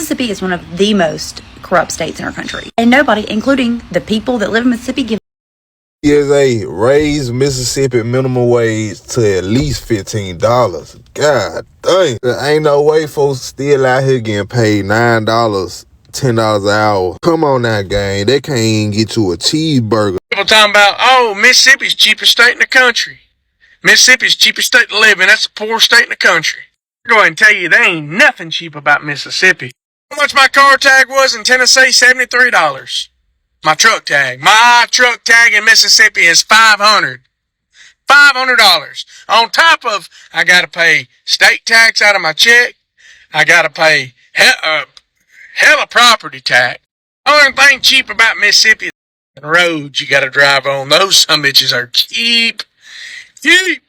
Mississippi is one of the most corrupt states in our country. And nobody, including the people that live in Mississippi, give Is a raise Mississippi minimum wage to at least $15. God dang. There ain't no way folks still out here getting paid $9, $10 an hour. Come on now, gang. They can't even get you a cheeseburger. People talking about, oh, Mississippi's cheapest state in the country. Mississippi's cheapest state to live in. That's the poorest state in the country. I'm going to tell you, there ain't nothing cheap about Mississippi. How much my car tag was in Tennessee? $73. My truck tag in Mississippi is $500. $500. On top of, I got to pay state tax out of my check. I got to pay hella property tax. Only thing cheap about Mississippi is the roads you got to drive on. Those some bitches are cheap. Cheap.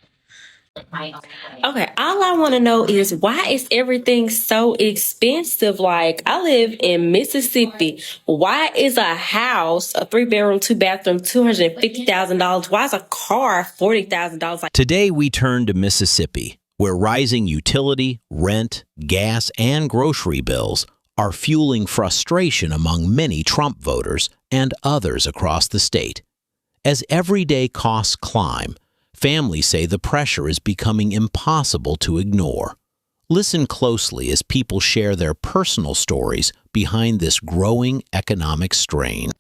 Okay, all I want to know is why is everything so expensive? Like, I live in Mississippi. Why is a house, a 3-bedroom, 2-bathroom, $250,000? Why is a car $40,000? Today we turn to Mississippi, where rising utility, rent, gas, and grocery bills are fueling frustration among many Trump voters and others across the state. As everyday costs climb, families say the pressure is becoming impossible to ignore. Listen closely as people share their personal stories behind this growing economic strain.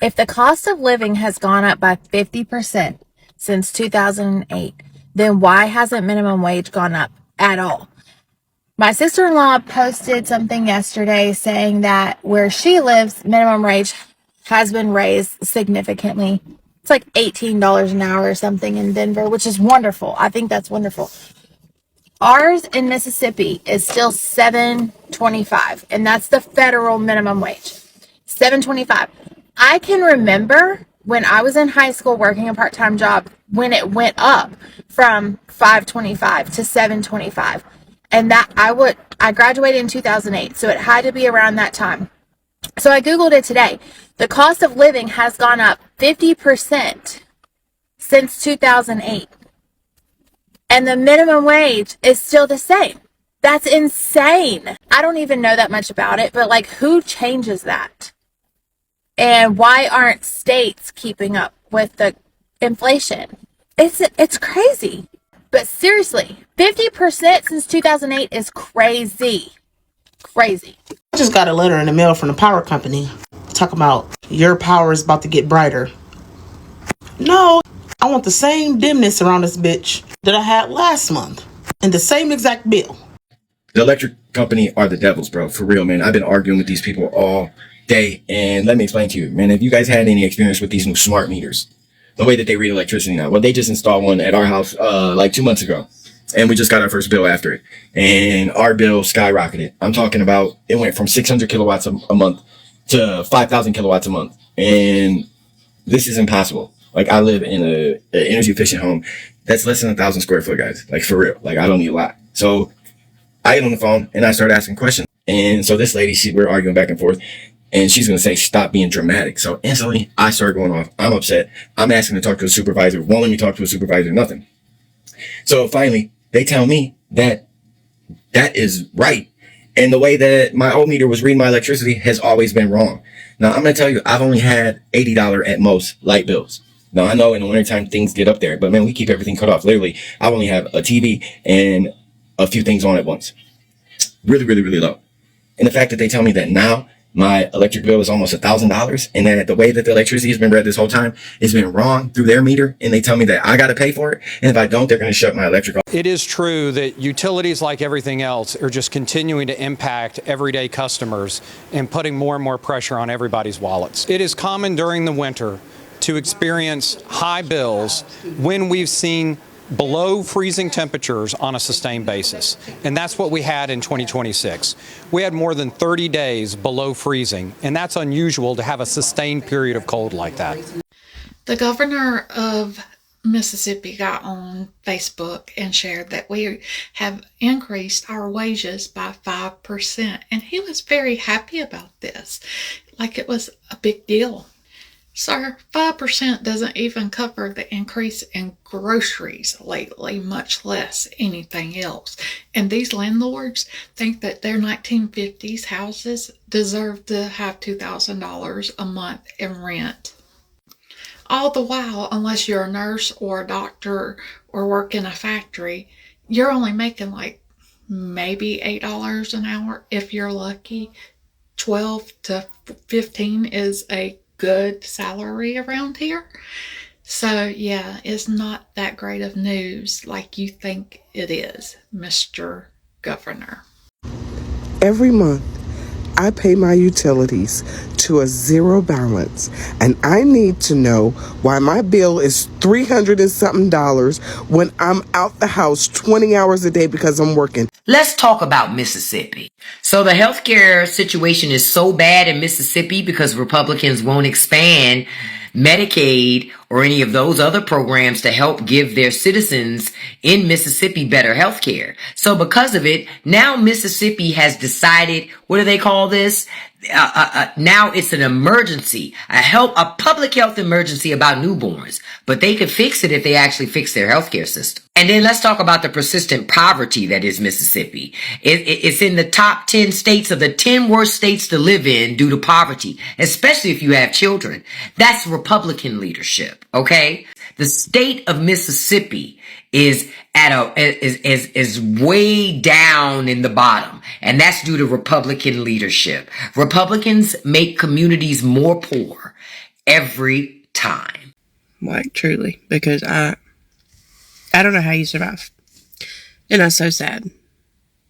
If the cost of living has gone up by 50% since 2008, then why hasn't minimum wage gone up at all? My sister-in-law posted something yesterday saying that where she lives, minimum wage has been raised significantly. It's like $18 an hour or something in Denver, which is wonderful. I think that's wonderful. Ours in Mississippi is still $7.25, and that's the federal minimum wage. $7.25. I can remember when I was in high school working a part-time job when it went up from $5.25 to $7.25. And that I graduated in 2008, so it had to be around that time. So I Googled it today. The cost of living has gone up 50% since 2008. And the minimum wage is still the same. That's insane. I don't even know that much about it, but like, who changes that? And why aren't states keeping up with the inflation? It's crazy. But seriously, 50% since 2008 is crazy. Crazy. I just got a letter in the mail from the power company talking about your power is about to get brighter. No, I want the same dimness around this bitch that I had last month and the same exact bill. The electric company are the devils, bro. For real, man. I've been arguing with these people all day. And let me explain to you, man, if you guys had any experience with these new smart meters, the way that they read electricity now. Well, they just installed one at our house like 2 months ago. And we just got our first bill after it. And our bill skyrocketed. I'm talking about, it went from 600 kilowatts a month to 5,000 kilowatts a month. And this is impossible. Like, I live in an energy efficient home that's less than 1,000 square foot, guys. Like, for real. Like, I don't need a lot. So I get on the phone and I start asking questions. And so this lady, we're arguing back and forth. And she's going to say, stop being dramatic. So instantly, I start going off. I'm upset. I'm asking to talk to a supervisor. Won't let me talk to a supervisor, nothing. So finally, they tell me that that is right. And the way that my old meter was reading my electricity has always been wrong. Now, I'm going to tell you, I've only had $80 at most light bills. Now, I know in the wintertime things get up there, but man, we keep everything cut off. Literally, I only have a TV and a few things on at once. Really, really, really low. And the fact that they tell me that now my electric bill is almost $1,000, and that the way that the electricity has been read this whole time has been wrong through their meter, and they tell me that I got to pay for it, and if I don't, they're going to shut my electric off. It is true that utilities, like everything else, are just continuing to impact everyday customers and putting more and more pressure on everybody's wallets. It is common during the winter to experience high bills when we've seen below freezing temperatures on a sustained basis. And that's what we had in 2026. We had more than 30 days below freezing, and that's unusual to have a sustained period of cold like that. The governor of Mississippi got on Facebook and shared that we have increased our wages by 5%. And he was very happy about this, like it was a big deal. Sir, 5% doesn't even cover the increase in groceries lately, much less anything else. And these landlords think that their 1950s houses deserve to have $2,000 a month in rent. All the while, unless you're a nurse or a doctor or work in a factory, you're only making like maybe $8 an hour if you're lucky. 12 to 15 is a good salary around here. So yeah, it's not that great of news like you think it is, Mr. Governor. Every month, I pay my utilities to a zero balance, and I need to know why my bill is $300 and something when I'm out the house 20 hours a day because I'm working. Let's talk about Mississippi. So the healthcare situation is so bad in Mississippi because Republicans won't expand Medicaid or any of those other programs to help give their citizens in Mississippi better health care. So because of it, now Mississippi has decided, what do they call this? Now it's an emergency, a public health emergency about newborns, but they could fix it if they actually fix their healthcare system. And then let's talk about the persistent poverty that is Mississippi. It's in the top 10 states of the 10 worst states to live in due to poverty, especially if you have children. That's Republican leadership, okay? The state of Mississippi is is way down in the bottom, and that's due to Republican leadership. Republicans make communities more poor every time. Like, truly, because I don't know how you survive. And that's so sad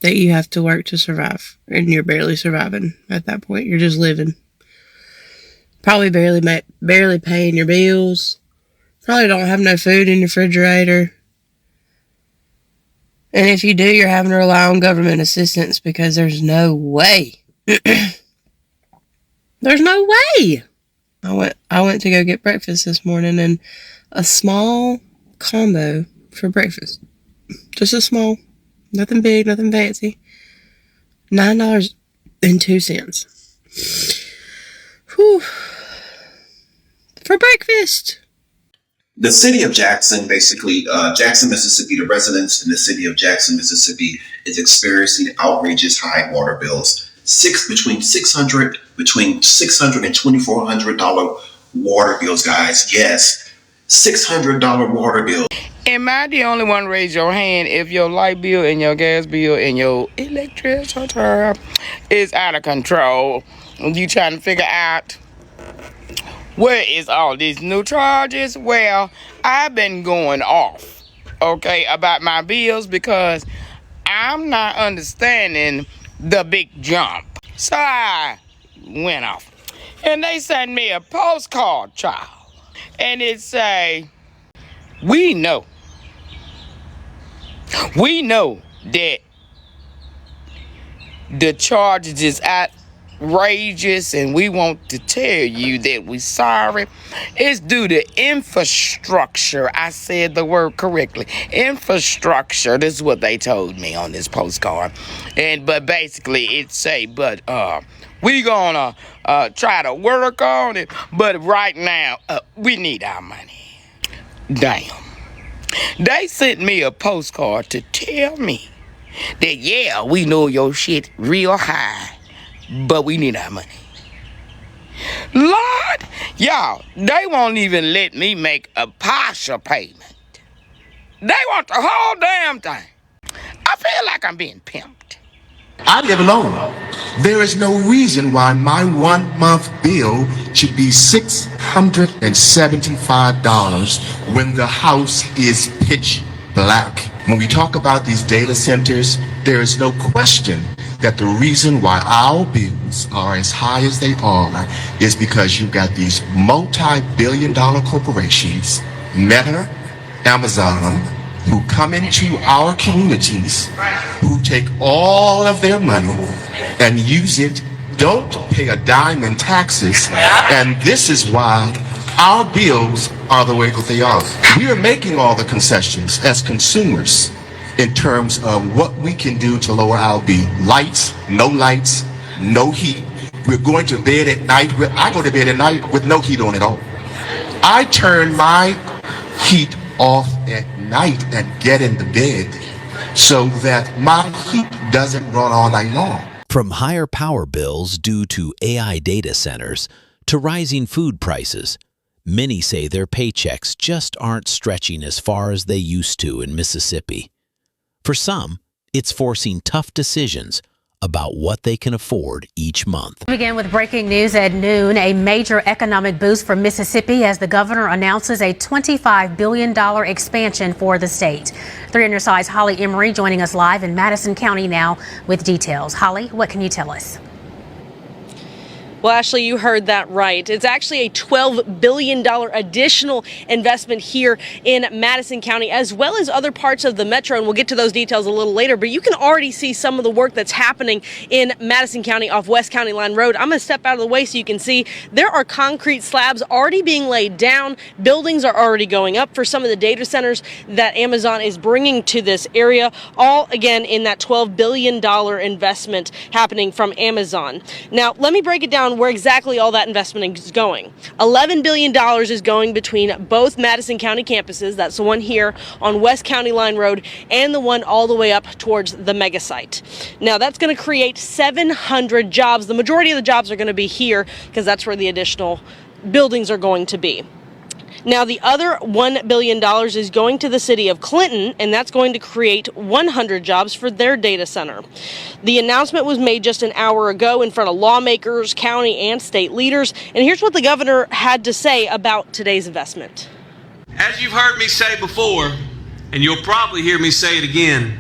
that you have to work to survive, and you're barely surviving at that point. You're just living. Probably barely paying your bills. Probably don't have no food in your refrigerator. And if you do, you're having to rely on government assistance because there's no way. There's no way. I went to go get breakfast this morning, and a small combo for breakfast. Just a small, nothing big, nothing fancy. $9.02. Whew. For breakfast. The city of Jackson, basically, Jackson, Mississippi, the residents in the city of Jackson, Mississippi is experiencing outrageous high water bills. Between $600 and $2,400 water bills, guys. Yes, $600 water bill. Am I the only one raise your hand if your light bill and your gas bill and your electricity is out of control? You trying to figure out where is all these new charges? Well, I've been going off, okay, about my bills because I'm not understanding the big jump. So I went off. And they sent me a postcard, child. And it say, we know that the charges is outrageous, and we want to tell you that we're sorry. It's due to infrastructure. I said the word correctly. Infrastructure. This is what they told me on this postcard. But basically it say, we gonna try to work on it, but right now we need our money. Damn. They sent me a postcard to tell me that, yeah, we know your shit real high, but we need our money. Lord, y'all, they won't even let me make a partial payment. They want the whole damn thing. I feel like I'm being pimped. I live alone. There is no reason why my 1 month bill should be $675 when the house is pitch black. When we talk about these data centers, there is no question that the reason why our bills are as high as they are is because you've got these multi-billion-dollar corporations, Meta, Amazon, who come into our communities, who take all of their money and use it, don't pay a dime in taxes, and this is why our bills are the way that they are. We are making all the concessions as consumers in terms of what we can do to lower our bill. Lights, no heat. We're going to bed at night. I go to bed at night with no heat on at all. I turn my heat off at night and get in the bed so that my heat doesn't run all night long. From higher power bills due to AI data centers to rising food prices, many say their paychecks just aren't stretching as far as they used to in Mississippi. For some, it's forcing tough decisions about what they can afford each month. We begin with breaking news at noon. A major economic boost for Mississippi as the governor announces a $25 billion expansion for the state. 3 on your side's Holly Emery joining us live in Madison County now with details. Holly, what can you tell us? Well, Ashley, you heard that right. It's actually a $12 billion additional investment here in Madison County, as well as other parts of the metro, and we'll get to those details a little later. But you can already see some of the work that's happening in Madison County off West County Line Road. I'm going to step out of the way so you can see there are concrete slabs already being laid down. Buildings are already going up for some of the data centers that Amazon is bringing to this area, all, again, in that $12 billion investment happening from Amazon. Now, let me break it down where exactly all that investment is going. $11 billion is going between both Madison County campuses. That's the one here on West County Line Road and the one all the way up towards the mega site. Now, that's going to create 700 jobs. The majority of the jobs are going to be here because that's where the additional buildings are going to be. Now, the other $1 billion is going to the city of Clinton, and that's going to create 100 jobs for their data center. The announcement was made just an hour ago in front of lawmakers, county, and state leaders. And here's what the governor had to say about today's investment. As you've heard me say before, and you'll probably hear me say it again,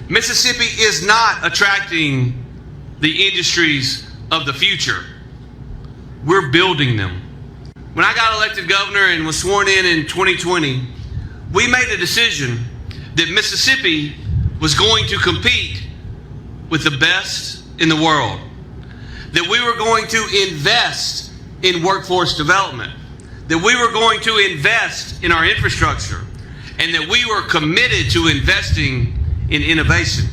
Mississippi is not attracting the industries of the future. We're building them. When I got elected governor and was sworn in 2020, we made a decision that Mississippi was going to compete with the best in the world, that we were going to invest in workforce development, that we were going to invest in our infrastructure, and that we were committed to investing in innovation.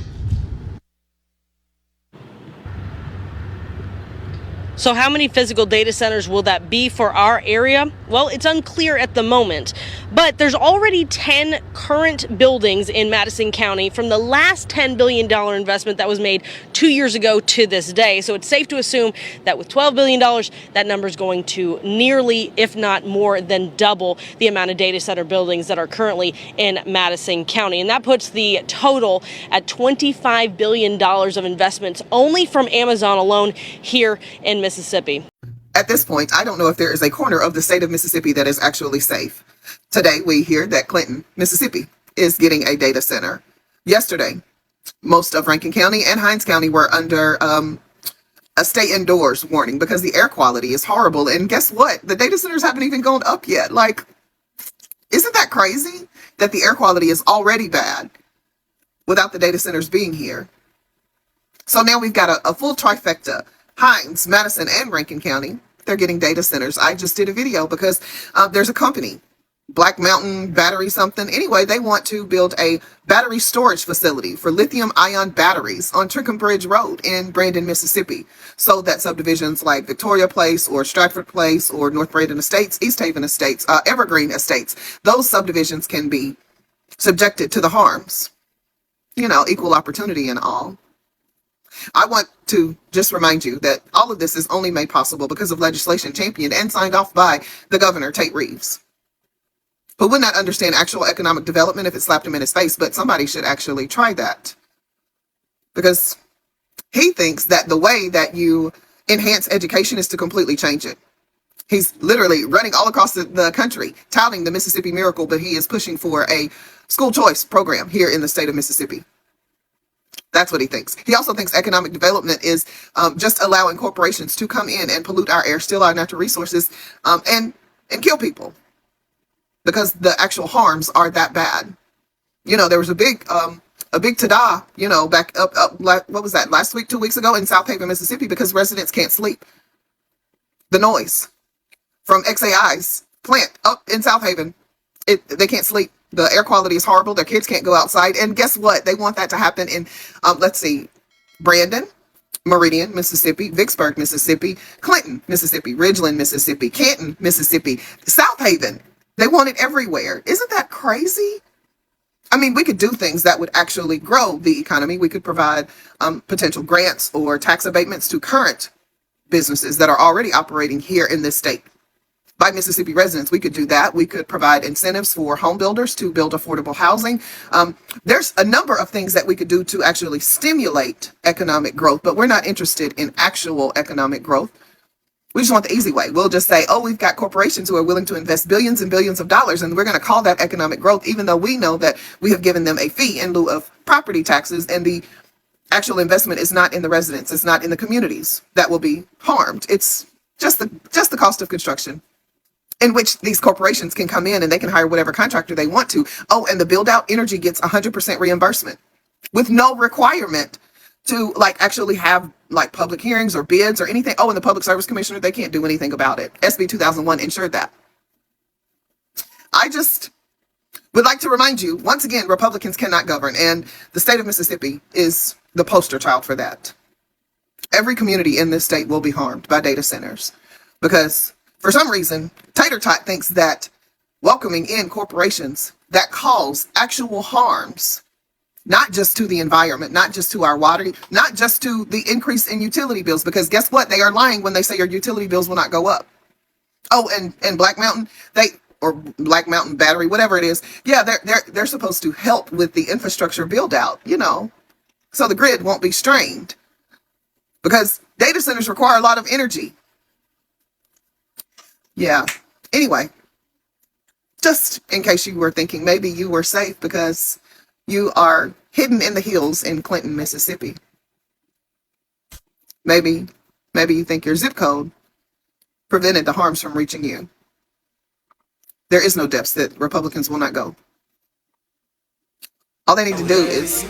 So how many physical data centers will that be for our area? Well, it's unclear at the moment, but there's already 10 current buildings in Madison County from the last $10 billion investment that was made 2 years ago to this day. So it's safe to assume that with $12 billion, that number is going to nearly, if not more than double the amount of data center buildings that are currently in Madison County. And that puts the total at $25 billion of investments only from Amazon alone here in Mississippi. At this point, I don't know if there is a corner of the state of Mississippi that is actually safe. Today, we hear that Clinton, Mississippi, is getting a data center. Yesterday, most of Rankin County and Hinds County were under a stay indoors warning because the air quality is horrible. And guess what? The data centers haven't even gone up yet. Like, isn't that crazy that the air quality is already bad without the data centers being here? So now we've got a full trifecta. Hinds, Madison, and Rankin County, they're getting data centers. I just did a video because there's a company, Black Mountain Battery something. Anyway, they want to build a battery storage facility for lithium-ion batteries on Trickham Bridge Road in Brandon, Mississippi, so that subdivisions like Victoria Place or Stratford Place or North Brandon Estates, East Haven Estates, Evergreen Estates, those subdivisions can be subjected to the harms, you know, equal opportunity and all. I want to just remind you that all of this is only made possible because of legislation championed and signed off by the governor, Tate Reeves, who would not understand actual economic development if it slapped him in his face, but somebody should actually try that. Because he thinks that the way that you enhance education is to completely change it. He's literally running all across the country, touting the Mississippi Miracle, but he is pushing for a school choice program here in the state of Mississippi. That's what he thinks. He also thinks economic development is just allowing corporations to come in and pollute our air, steal our natural resources, and kill people because the actual harms are that bad. You know, there was a big tada, you know, back up, what was that, last week, 2 weeks ago in South Haven, Mississippi, because residents can't sleep. The noise from XAI's plant up in South Haven, they can't sleep. The air quality is horrible. Their kids can't go outside. And guess what? They want that to happen in, let's see, Brandon, Meridian, Mississippi, Vicksburg, Mississippi, Clinton, Mississippi, Ridgeland, Mississippi, Canton, Mississippi, South Haven. They want it everywhere. Isn't that crazy? I mean, we could do things that would actually grow the economy. We could provide potential grants or tax abatements to current businesses that are already operating here in this state. By Mississippi residents, we could do that. We could provide incentives for home builders to build affordable housing. There's a number of things that we could do to actually stimulate economic growth, but we're not interested in actual economic growth. We just want the easy way. We'll just say, oh, we've got corporations who are willing to invest billions and billions of dollars, and we're going to call that economic growth, even though we know that we have given them a fee in lieu of property taxes, and the actual investment is not in the residents. It's not in the communities that will be harmed. It's just the cost of construction, in which these corporations can come in and they can hire whatever contractor they want to. Oh, and the build out Entergy gets 100% reimbursement with no requirement to actually have public hearings or bids or anything. Oh, and the Public Service Commissioner, they can't do anything about it. SB 2001 ensured that. I just would like to remind you, once again, Republicans cannot govern, and the state of Mississippi is the poster child for that. Every community in this state will be harmed by data centers because for some reason, Tater Tot thinks that welcoming in corporations that cause actual harms, not just to the environment, not just to our water, not just to the increase in utility bills, because guess what? They are lying when they say your utility bills will not go up. Oh, and Black Mountain, or Black Mountain Battery, whatever it is. Yeah, they're supposed to help with the infrastructure build out, so the grid won't be strained, because data centers require a lot of energy. Yeah. Anyway, just in case you were thinking maybe you were safe because you are hidden in the hills in Clinton, Mississippi. Maybe you think your zip code prevented the harms from reaching you. There is no depths that Republicans will not go. All they need to do is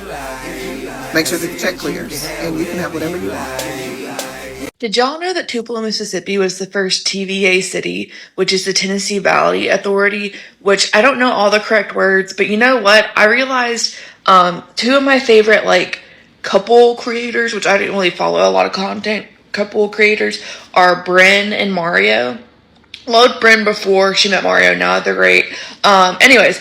make sure that the check clears and you can have whatever you want. Did y'all know that Tupelo, Mississippi was the first TVA city, which is the Tennessee Valley Authority, which I don't know all the correct words, but you know what? I realized two of my favorite couple creators, which I didn't really follow a lot of content, couple creators, are Bryn and Mario. Loved Bryn before she met Mario, now they're great. Anyways,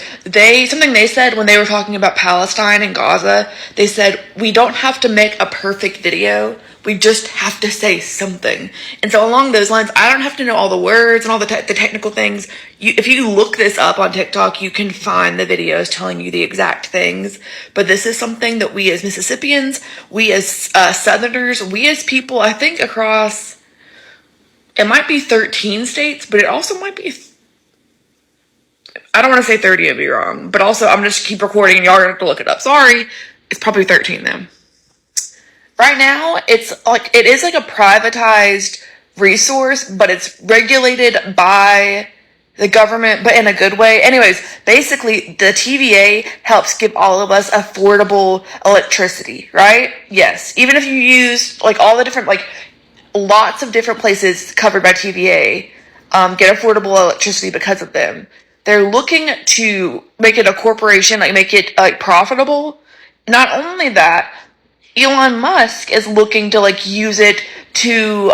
something they said when they were talking about Palestine and Gaza, they said, we don't have to make a perfect video, we just have to say something. And so along those lines, I don't have to know all the words and all the technical things. If you look this up on TikTok, you can find the videos telling you the exact things. But this is something that we as Mississippians, we as Southerners, we as people, I think across, it might be 13 states, but it also might be, I don't want to say 30 and be wrong, but also I'm just keep recording and y'all are going to have to look it up. Sorry, it's probably 13 then. Right now, it is a privatized resource, but it's regulated by the government, but in a good way. Anyways, basically, the TVA helps give all of us affordable electricity, right? Yes. Even if you use all the different, lots of different places covered by TVA get affordable electricity because of them. They're looking to make it a corporation, make it profitable. Not only that, Elon Musk is looking to use it to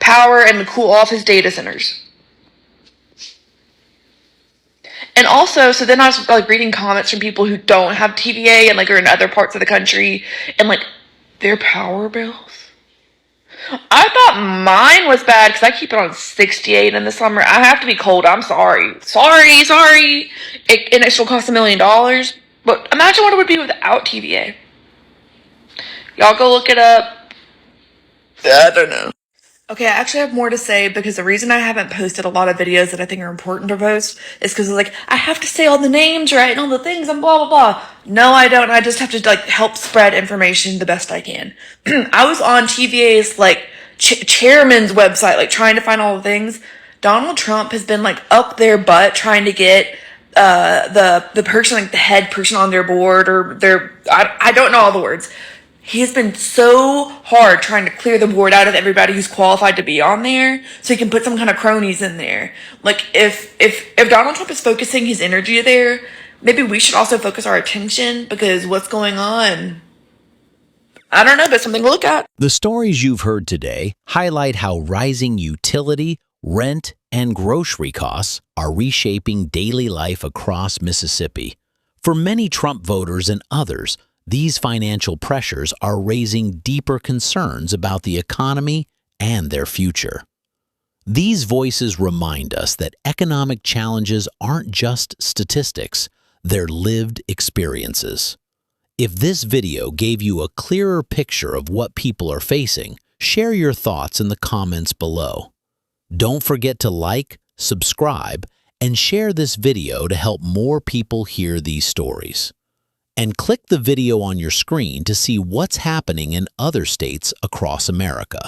power and cool off his data centers. And also, so then I was reading comments from people who don't have TVA and are in other parts of the country, and their power bills. I thought mine was bad because I keep it on 68 in the summer. I have to be cold. I'm sorry. Sorry. And it still costs $1 million. But imagine what it would be without TVA. Y'all go look it up. I don't know. Okay, I actually have more to say because the reason I haven't posted a lot of videos that I think are important to post is because I have to say all the names right and all the things and blah, blah, blah. No, I don't. I just have to help spread information the best I can. I was on TVA's chairman's website, trying to find all the things. Donald Trump has been up their butt trying to get the person, the head person on their board or I don't know all the words. He has been so hard trying to clear the board out of everybody who's qualified to be on there so he can put some kind of cronies in there. If Donald Trump is focusing his energy there, maybe we should also focus our attention because what's going on? I don't know, but something to look at. The stories you've heard today highlight how rising utility, rent, and grocery costs are reshaping daily life across Mississippi. For many Trump voters and others, these financial pressures are raising deeper concerns about the economy and their future. These voices remind us that economic challenges aren't just statistics, they're lived experiences. If this video gave you a clearer picture of what people are facing, share your thoughts in the comments below. Don't forget to like, subscribe, and share this video to help more people hear these stories. And click the video on your screen to see what's happening in other states across America.